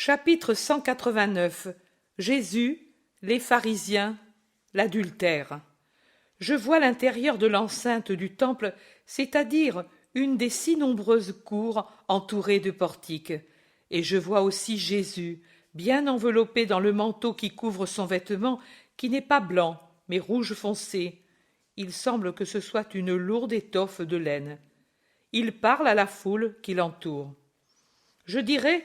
Chapitre 189. Jésus, les pharisiens, l'adultère. Je vois l'intérieur de l'enceinte du temple, c'est-à-dire une des si nombreuses cours entourées de portiques. Et je vois aussi Jésus, bien enveloppé dans le manteau qui couvre son vêtement, qui n'est pas blanc, mais rouge foncé. Il semble que ce soit une lourde étoffe de laine. Il parle à la foule qui l'entoure. Je dirais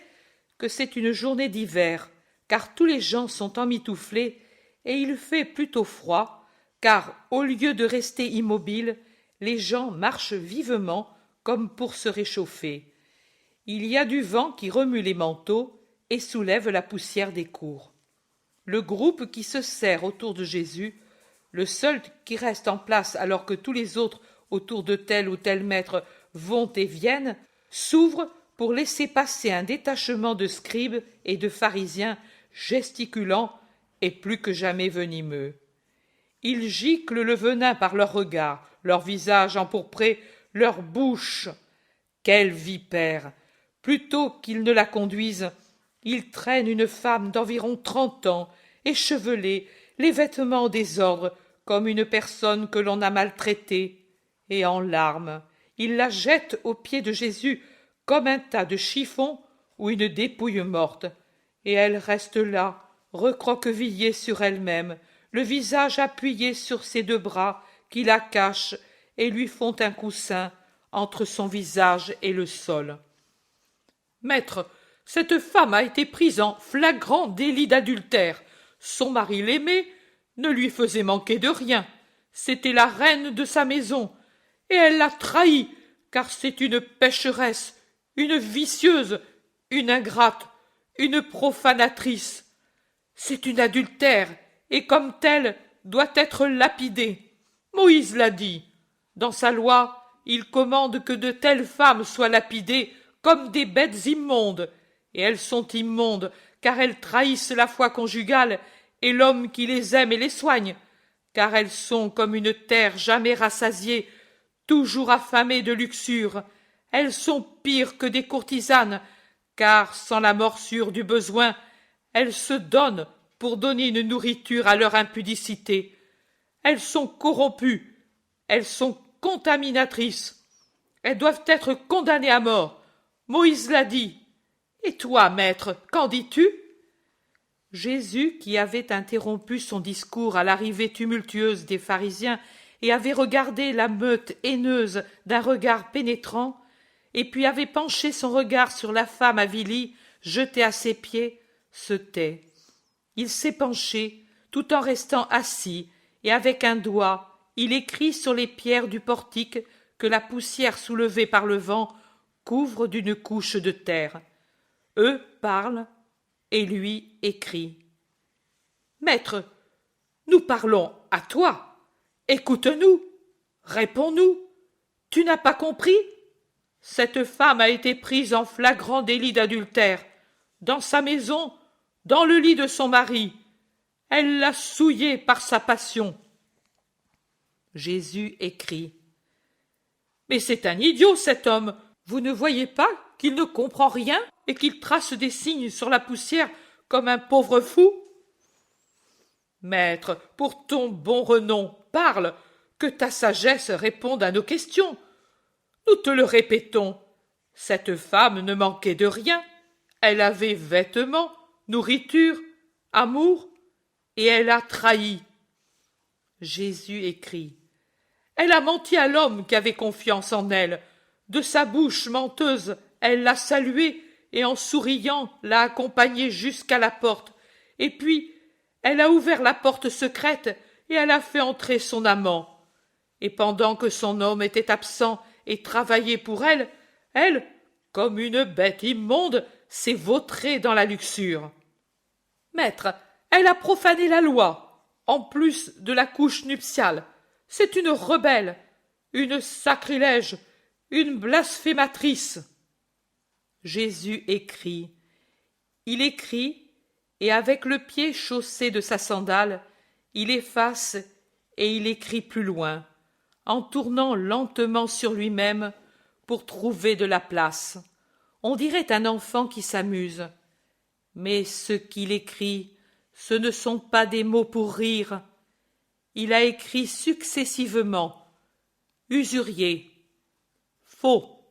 que c'est une journée d'hiver, car tous les gens sont emmitouflés, et il fait plutôt froid, car au lieu de rester immobiles, les gens marchent vivement comme pour se réchauffer. Il y a du vent qui remue les manteaux et soulève la poussière des cours. Le groupe qui se serre autour de Jésus, le seul qui reste en place alors que tous les autres autour de tel ou tel maître vont et viennent, s'ouvre pour laisser passer un détachement de scribes et de pharisiens gesticulants et plus que jamais venimeux. Ils giclent le venin par leurs regards, leurs visages empourprés, leurs bouches. Quels vipères! Plutôt qu'ils ne la conduisent, ils traînent une femme d'environ 30 ans, échevelée, les vêtements en désordre, comme une personne que l'on a maltraitée, et en larmes, ils la jettent aux pieds de Jésus comme un tas de chiffons ou une dépouille morte, et elle reste là, recroquevillée sur elle-même, le visage appuyé sur ses deux bras qui la cachent et lui font un coussin entre son visage et le sol. Maître, cette femme a été prise en flagrant délit d'adultère. Son mari l'aimait, ne lui faisait manquer de rien. C'était la reine de sa maison, et elle l'a trahi, car c'est une pécheresse, une vicieuse, une ingrate, une profanatrice. C'est une adultère, et comme telle doit être lapidée. Moïse l'a dit. Dans sa loi, il commande que de telles femmes soient lapidées comme des bêtes immondes, et elles sont immondes, car elles trahissent la foi conjugale et l'homme qui les aime et les soigne, car elles sont comme une terre jamais rassasiée, toujours affamée de luxure. Elles sont pires que des courtisanes, car sans la morsure du besoin, elles se donnent pour donner une nourriture à leur impudicité. Elles sont corrompues, elles sont contaminatrices. Elles doivent être condamnées à mort. Moïse l'a dit. Et toi, maître, qu'en dis-tu? Jésus, qui avait interrompu son discours à l'arrivée tumultueuse des pharisiens et avait regardé la meute haineuse d'un regard pénétrant, et puis avait penché son regard sur la femme avilie, jetée à ses pieds, se tait. Il s'est penché, tout en restant assis, et avec un doigt, il écrit sur les pierres du portique que la poussière soulevée par le vent couvre d'une couche de terre. Eux parlent, et lui écrit. Maître, nous parlons à toi. Écoute-nous, réponds-nous. Tu n'as pas compris? Cette femme a été prise en flagrant délit d'adultère, dans sa maison, dans le lit de son mari. Elle l'a souillé par sa passion. Jésus écrit. Mais c'est un idiot, cet homme. Vous ne voyez pas qu'il ne comprend rien et qu'il trace des signes sur la poussière comme un pauvre fou? Maître, pour ton bon renom, parle, que ta sagesse réponde à nos questions. Nous te le répétons, cette femme ne manquait de rien. Elle avait vêtements, nourriture, amour, et elle a trahi. Jésus écrit. Elle a menti à l'homme qui avait confiance en elle. De sa bouche menteuse, elle l'a salué et en souriant l'a accompagné jusqu'à la porte. Et puis, elle a ouvert la porte secrète et elle a fait entrer son amant. Et pendant que son homme était absent et travaillait pour elle, elle, comme une bête immonde, s'est vautrée dans la luxure. Maître, elle a profané la loi, en plus de la couche nuptiale. C'est une rebelle, une sacrilège, une blasphématrice. Jésus écrit. Il écrit, et avec le pied chaussé de sa sandale, il efface et il écrit plus loin, en tournant lentement sur lui-même pour trouver de la place. On dirait un enfant qui s'amuse. Mais ce qu'il écrit, ce ne sont pas des mots pour rire. Il a écrit successivement usurier, faux,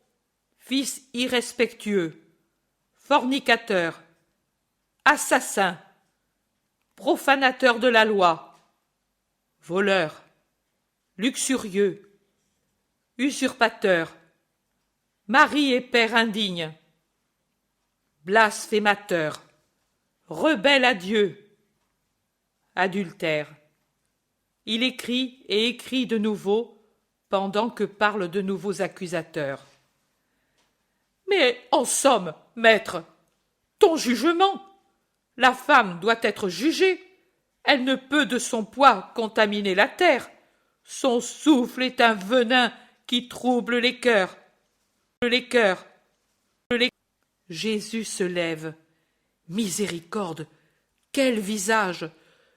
fils irrespectueux, fornicateur, assassin, profanateur de la loi, voleur, luxurieux, usurpateur, mari et père indigne, blasphémateur, rebelle à Dieu, adultère. Il écrit et écrit de nouveau pendant que parlent de nouveaux accusateurs. Mais en somme, maître, ton jugement. La femme doit être jugée. Elle ne peut de son poids contaminer la terre. Son souffle est un venin qui trouble les cœurs. Jésus se lève. Miséricorde, quel visage!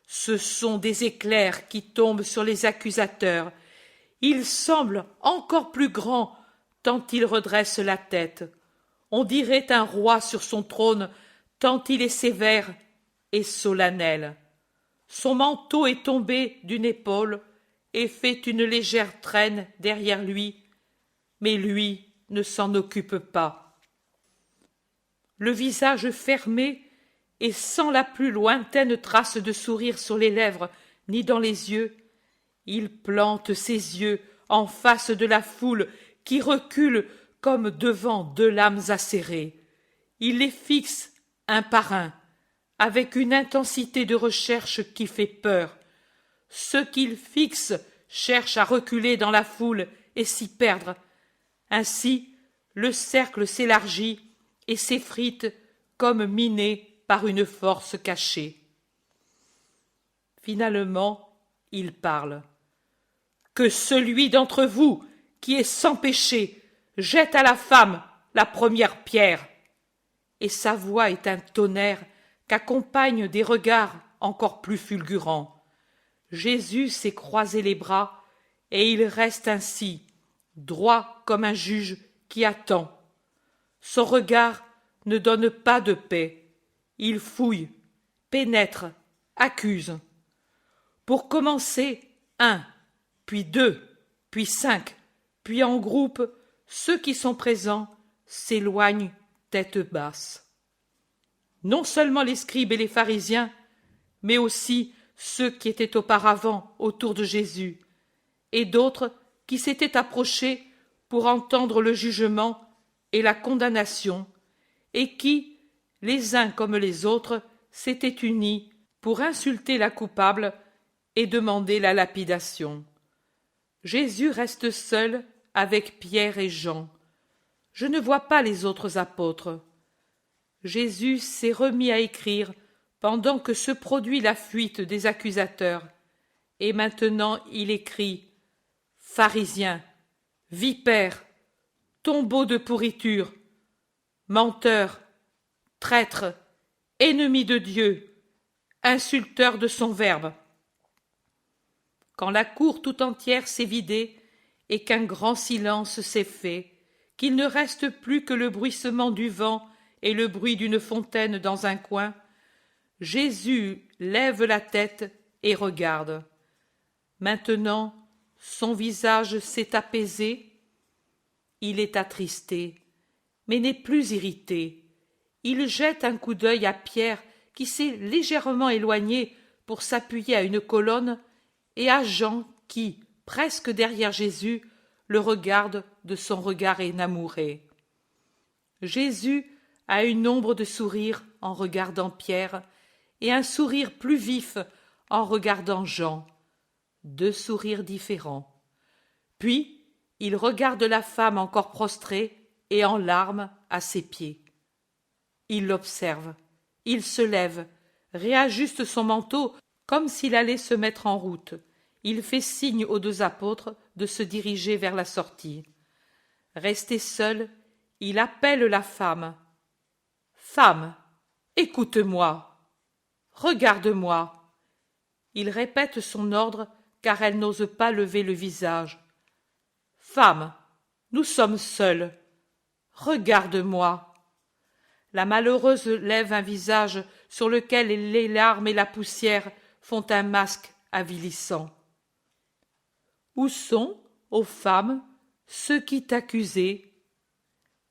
Ce sont des éclairs qui tombent sur les accusateurs. Il semble encore plus grand tant il redresse la tête. On dirait un roi sur son trône tant il est sévère et solennel. Son manteau est tombé d'une épaule et fait une légère traîne derrière lui, mais lui ne s'en occupe pas. Le visage fermé et sans la plus lointaine trace de sourire sur les lèvres ni dans les yeux, il plante ses yeux en face de la foule qui recule comme devant deux lames acérées. Il les fixe un par un, avec une intensité de recherche qui fait peur. Ceux qu'il fixe cherchent à reculer dans la foule et s'y perdre. Ainsi, le cercle s'élargit et s'effrite comme miné par une force cachée. Finalement, il parle. Que celui d'entre vous qui est sans péché jette à la femme la première pierre. Et sa voix est un tonnerre qu'accompagnent des regards encore plus fulgurants. Jésus s'est croisé les bras et il reste ainsi, droit comme un juge qui attend. Son regard ne donne pas de paix. Il fouille, pénètre, accuse. Pour commencer, 1, puis 2, puis 5, puis en groupe, ceux qui sont présents s'éloignent tête basse. Non seulement les scribes et les pharisiens, mais aussi ceux qui étaient auparavant autour de Jésus, et d'autres qui s'étaient approchés pour entendre le jugement et la condamnation, et qui, les uns comme les autres, s'étaient unis pour insulter la coupable et demander la lapidation. Jésus reste seul avec Pierre et Jean. Je ne vois pas les autres apôtres. Jésus s'est remis à écrire pendant que se produit la fuite des accusateurs, et maintenant il écrit « Pharisiens, vipères, tombeaux de pourriture, menteurs, traîtres, ennemis de Dieu, insulteurs de son Verbe. » Quand la cour tout entière s'est vidée et qu'un grand silence s'est fait, qu'il ne reste plus que le bruissement du vent et le bruit d'une fontaine dans un coin, Jésus lève la tête et regarde. Maintenant, son visage s'est apaisé. Il est attristé, mais n'est plus irrité. Il jette un coup d'œil à Pierre qui s'est légèrement éloigné pour s'appuyer à une colonne et à Jean qui, presque derrière Jésus, le regarde de son regard enamouré. Jésus a une ombre de sourire en regardant Pierre et un sourire plus vif en regardant Jean. Deux sourires différents. Puis, il regarde la femme encore prostrée et en larmes à ses pieds. Il l'observe, il se lève, réajuste son manteau comme s'il allait se mettre en route. Il fait signe aux deux apôtres de se diriger vers la sortie. Resté seul, il appelle la femme. « Femme, écoute-moi, regarde-moi. » Il répète son ordre car elle n'ose pas lever le visage. « Femme, nous sommes seuls. Regarde-moi. » La malheureuse lève un visage sur lequel les larmes et la poussière font un masque avilissant. Où sont, ô femmes, ceux qui t'accusaient?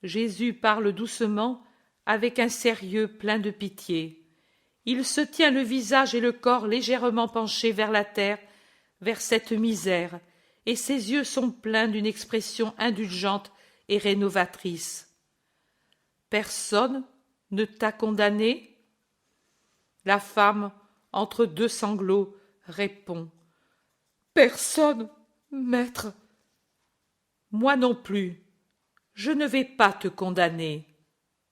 Jésus parle doucement, avec un sérieux plein de pitié. Il se tient le visage et le corps légèrement penchés vers la terre, vers cette misère, et ses yeux sont pleins d'une expression indulgente et rénovatrice. Personne ne t'a condamné? La femme, entre deux sanglots, répond. Personne, maître. Moi non plus. Je ne vais pas te condamner.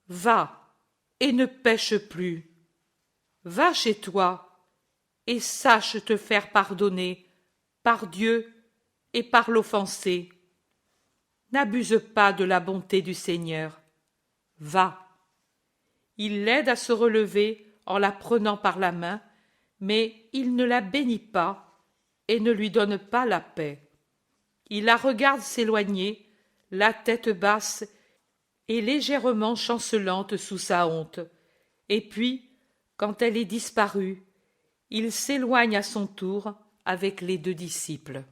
Va, et ne pêche plus. Va chez toi, et sache te faire pardonner par Dieu et par l'offensé. N'abuse pas de la bonté du Seigneur. Va. Il l'aide à se relever en la prenant par la main, mais il ne la bénit pas et ne lui donne pas la paix. Il la regarde s'éloigner, la tête basse et légèrement chancelante sous sa honte, et puis, quand elle est disparue, il s'éloigne à son tour avec les deux disciples.